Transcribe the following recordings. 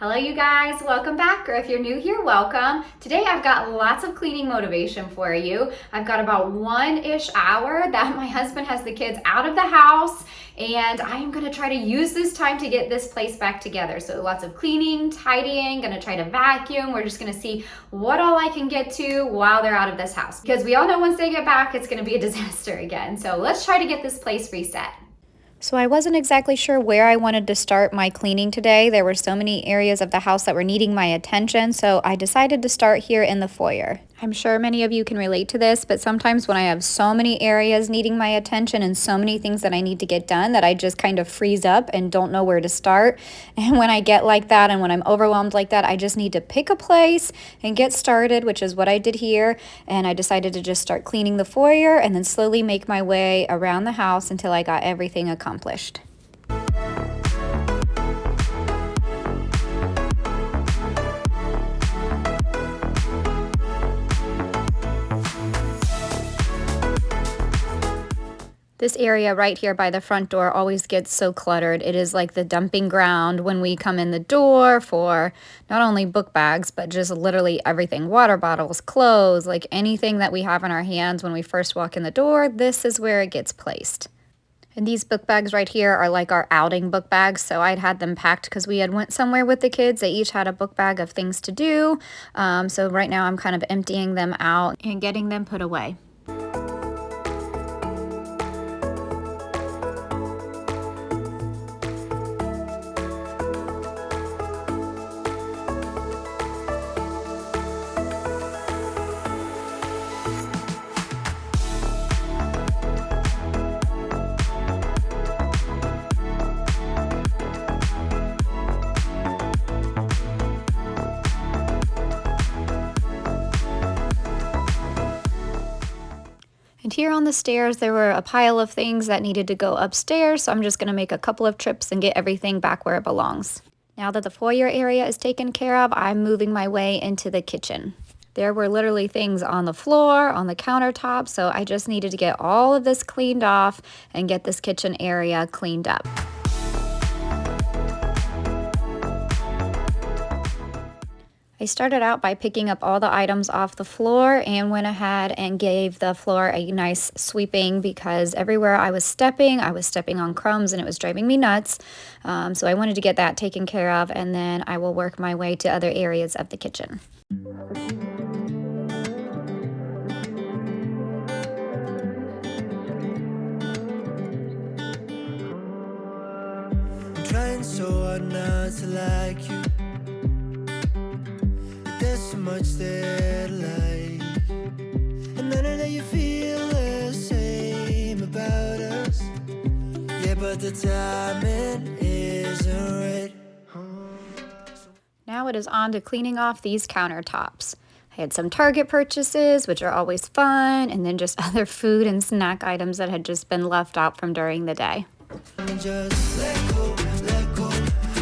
Hello you guys, welcome back, or if you're new here, welcome. Today I've got lots of cleaning motivation for you. I've got about 1-ish hour that my husband has the kids out of the house, and I am gonna try to use this time to get this place back together. So lots of cleaning, tidying, gonna try to vacuum. We're just gonna see what all I can get to while they're out of this house. Because we all know once they get back, it's gonna be a disaster again. So let's try to get this place reset. So I wasn't exactly sure where I wanted to start my cleaning today. There were so many areas of the house that were needing my attention, so I decided to start here in the foyer. I'm sure many of you can relate to this, but sometimes when I have so many areas needing my attention and so many things that I need to get done that I just kind of freeze up and don't know where to start. And when I get like that and when I'm overwhelmed like that, I just need to pick a place and get started, which is what I did here. And I decided to just start cleaning the foyer and then slowly make my way around the house until I got everything accomplished. This area right here by the front door always gets so cluttered. It is like the dumping ground when we come in the door for not only book bags, but just literally everything. Water bottles, clothes, like anything that we have in our hands when we first walk in the door, this is where it gets placed. And these book bags right here are like our outing book bags. So I'd had them packed because we had went somewhere with the kids. They each had a book bag of things to do. So right now I'm kind of emptying them out and getting them put away. And here on the stairs, there were a pile of things that needed to go upstairs, so I'm just going to make a couple of trips and get everything back where it belongs. Now that the foyer area is taken care of, I'm moving my way into the kitchen. There were literally things on the floor, on the countertop, so I just needed to get all of this cleaned off and get this kitchen area cleaned up. I started out by picking up all the items off the floor and went ahead and gave the floor a nice sweeping because everywhere I was stepping on crumbs and it was driving me nuts. So I wanted to get that taken care of, and then I will work my way to other areas of the kitchen. I'm trying so hard not to like you. There's so much that I like, and I know that you feel the same about us. Yeah, but the timing isn't right. Now it is on to cleaning off these countertops. I had some Target purchases, which are always fun, and then just other food and snack items that had just been left out from during the day. Just let go, let go.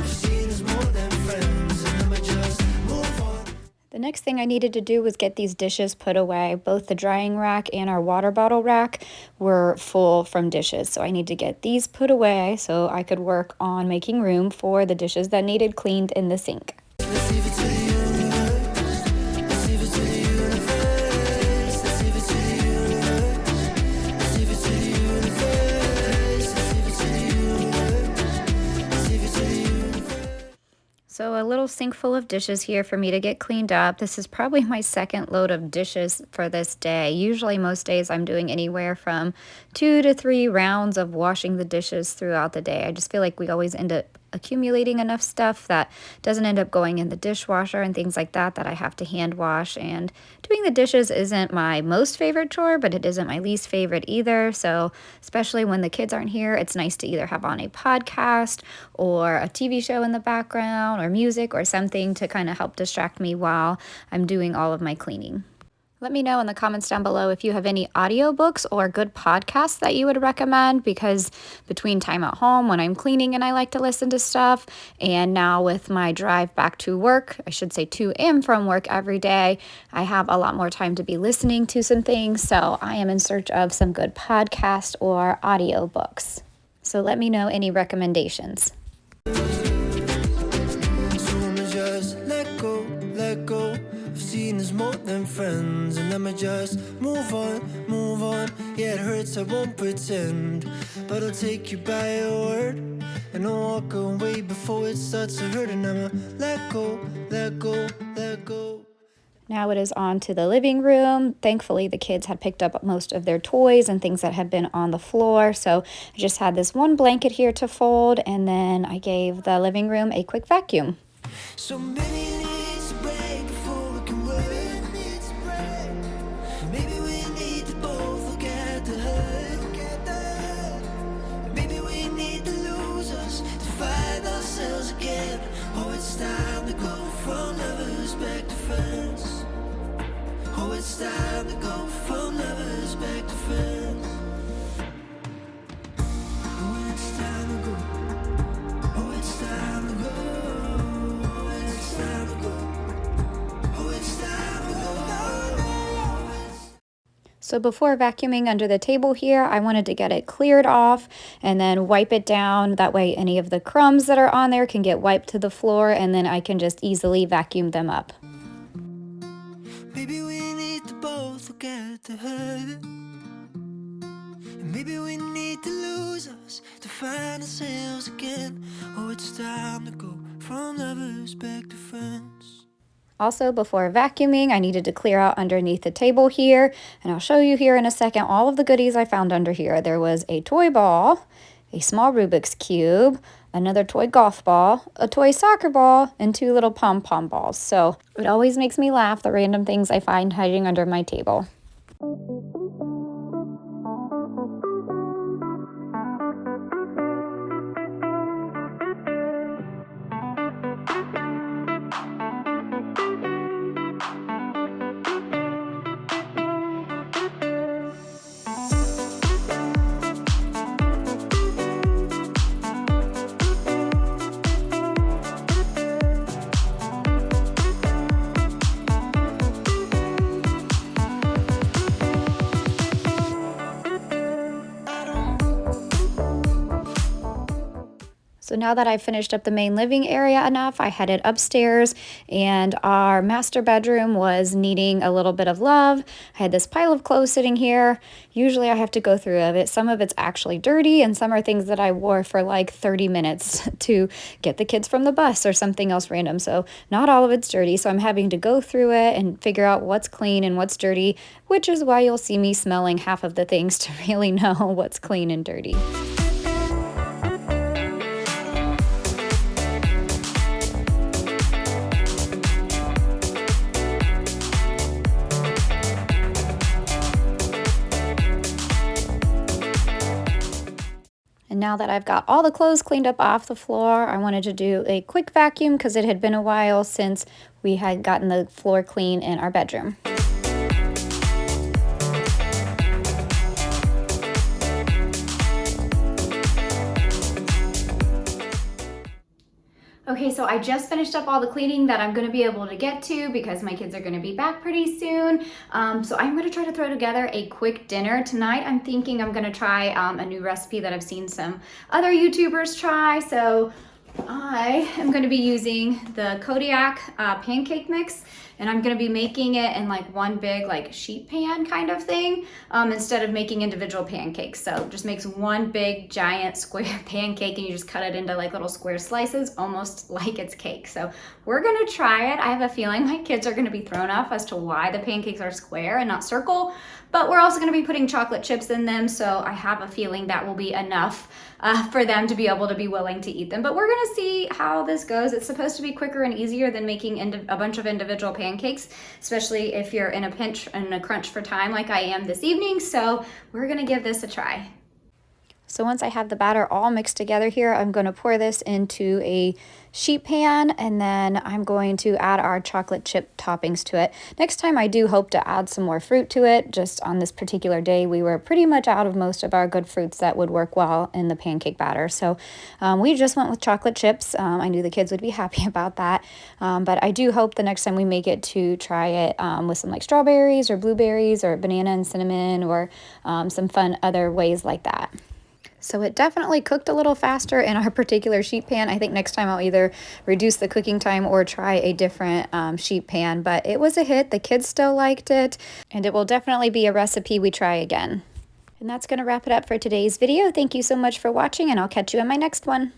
Seen as more than friends, and I'ma just move on. The next thing I needed to do was get these dishes put away. Both the drying rack and our water bottle rack were full from dishes. So I need to get these put away so I could work on making room for the dishes that needed cleaned in the sink. Let's leave it to the universe. Let's leave it to the universe. Let's leave it to the universe. Let's leave it to the universe. Let's leave it to the universe. Let's leave it to the universe. So a little sink full of dishes here for me to get cleaned up. This is probably my second load of dishes for this day. Usually most days I'm doing anywhere from 2 to 3 rounds of washing the dishes throughout the day. I just feel like we always end up accumulating enough stuff that doesn't end up going in the dishwasher and things like that I have to hand wash. And doing the dishes isn't my most favorite chore, but it isn't my least favorite either. So especially when the kids aren't here, it's nice to either have on a podcast or a TV show in the background or music or something to kind of help distract me while I'm doing all of my cleaning. Let me know in the comments down below if you have any audiobooks or good podcasts that you would recommend, because between time at home when I'm cleaning and I like to listen to stuff, and now with my drive back to work, I should say to and from work every day, I have a lot more time to be listening to some things. So I am in search of some good podcasts or audiobooks. So let me know any recommendations. So I'ma seen as more than friends, and I'ma just move on. Yeah, it hurts, I won't pretend, but I'll take you by your word, and I'll walk away before it starts to hurt, and I'ma let go. Now it is on to the living room. Thankfully, the kids had picked up most of their toys and things that had been on the floor. So I just had this one blanket here to fold, and then I gave the living room a quick vacuum. So many needs to break before we can work. Maybe we need to both forget the hurt. Maybe we need to lose us to find ourselves again. Oh, it's time to go from lovers back to friends. Oh, it's time to go from lovers back to friends. Oh, it's time to go. Oh, it's time to go. Oh, it's time to go. Oh, it's time to go. So before vacuuming under the table here, I wanted to get it cleared off and then wipe it down. That way any of the crumbs that are on there can get wiped to the floor, and then I can just easily vacuum them up. Maybe we need to both forget the hurt. And maybe we need to lose us to find ourselves again. Oh, it's time to go from lovers back to friends. Also, before vacuuming, I needed to clear out underneath the table here, and I'll show you here in a second all of the goodies I found under here. There was a toy ball, a small Rubik's Cube, another toy golf ball, a toy soccer ball, and 2 little pom-pom balls. So it always makes me laugh, the random things I find hiding under my table. So now that I've finished up the main living area enough, I headed upstairs, and our master bedroom was needing a little bit of love. I had this pile of clothes sitting here. Usually I have to go through it. Some of it's actually dirty, and some are things that I wore for like 30 minutes to get the kids from the bus or something else random. So not all of it's dirty. So I'm having to go through it and figure out what's clean and what's dirty, which is why you'll see me smelling half of the things to really know what's clean and dirty. And now that I've got all the clothes cleaned up off the floor, I wanted to do a quick vacuum because it had been a while since we had gotten the floor clean in our bedroom. Okay, so I just finished up all the cleaning that I'm gonna be able to get to because my kids are gonna be back pretty soon. So I'm gonna try to throw together a quick dinner. Tonight I'm thinking I'm gonna try a new recipe that I've seen some other YouTubers try. So I am gonna be using the Kodiak pancake mix, and I'm gonna be making it in like one big like sheet pan kind of thing instead of making individual pancakes. So it just makes one big giant square pancake, and you just cut it into like little square slices, almost like it's cake. So we're gonna try it. I have a feeling my kids are gonna be thrown off as to why the pancakes are square and not circle, but we're also gonna be putting chocolate chips in them, so I have a feeling that will be enough for them to be able to be willing to eat them. But we're gonna see how this goes. It's supposed to be quicker and easier than making a bunch of individual pancakes, especially if you're in a pinch and a crunch for time like I am this evening. So we're gonna give this a try. So once I have the batter all mixed together here, I'm going to pour this into a sheet pan, and then I'm going to add our chocolate chip toppings to it. Next time I do hope to add some more fruit to it. Just on this particular day, we were pretty much out of most of our good fruits that would work well in the pancake batter. So we just went with chocolate chips. I knew the kids would be happy about that. But I do hope the next time we make it to try it with some like strawberries or blueberries or banana and cinnamon or some fun other ways like that. So it definitely cooked a little faster in our particular sheet pan. I think next time I'll either reduce the cooking time or try a different sheet pan, but it was a hit. The kids still liked it, and it will definitely be a recipe we try again. And that's going to wrap it up for today's video. Thank you so much for watching, and I'll catch you in my next one.